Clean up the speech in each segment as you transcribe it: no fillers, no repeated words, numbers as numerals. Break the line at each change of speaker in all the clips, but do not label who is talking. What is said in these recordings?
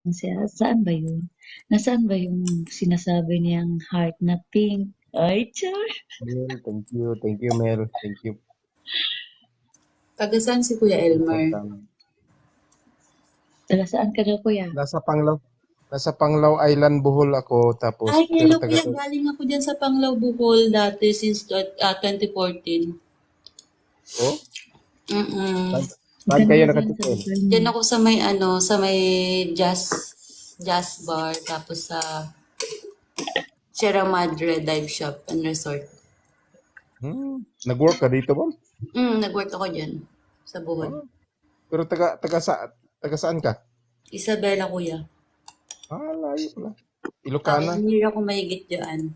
Saan ba yun? Nasaan ba yung sinasabi niyang heart na pink? Ay, char!
Mel, thank you, Mel. Thank you.
Taga saan si Kuya Elmer?
Taga saan ka daw, kuya?
Nasa Panglao Island, Bohol ako. Tapos,
Ay, hello
pero
Kuya. Galing ako dyan sa Panglao, Bohol dati since 2014.
Oh?
Mm-mm.
Saan kayo
Ganda
nakatikim?
Diyan ako sa may sa may jazz bar, tapos sa Sierra Madre Dive Shop and Resort.
Nag-work ka dito ba?
Nag-work ako dyan sa Bohol.
Pero taga saan ka?
Isabela, Kuya.
Layo pala. Ilocana.
1 year ako mahigit dyan.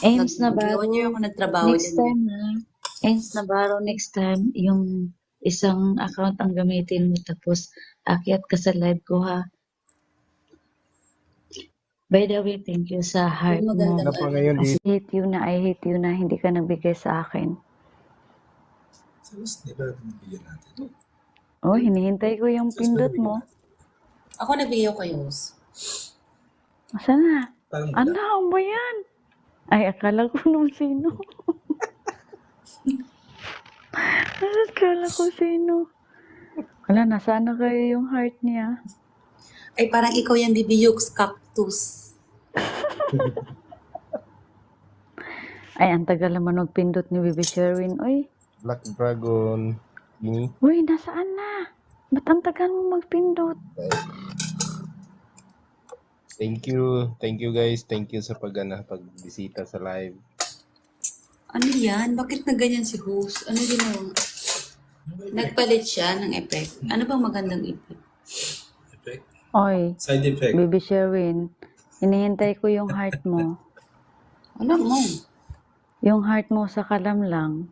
Ames Navarro,
1 year ako nagtrabaho
next
dyan.
time ha. Ames Navarro, next time, yung isang account ang gamitin mo tapos akyat ka sa live ko ha. By the way, thank you sa heart mo.
Magandang
Ano pa ngayon
I
dito?
hate you na hindi ka nagbigay sa akin.
Di ba nabigyan natin?
Oh, hinihintay ko yung pindot mo.
Ako nagbigay ko kayo.
Saan na?
Parang
Ano ba yan? Ay, akala ko nung sino. Akala ko sino. Wala, nasaan na kayo yung heart niya?
Ay, parang ikaw yung bibiyux cactus.
Ay, ang tagal naman magpindot ni Bibi Sherwin. Uy,
Black Dragon. Gini.
uy, nasaan na? Ba't ang tagal mo magpindot?
Thank you. Thank you guys. Thank you sa pagbisita sa live.
Ano yan? Bakit na ganyan si host? Ano ginawa? Nagpalit siya ng effect. Ano bang magandang effect?
effect.
Oy,
Side effect.
Bibi Sherwin, hinihintay ko yung heart mo.
Ano mo?
Yung heart mo sa kalamlang.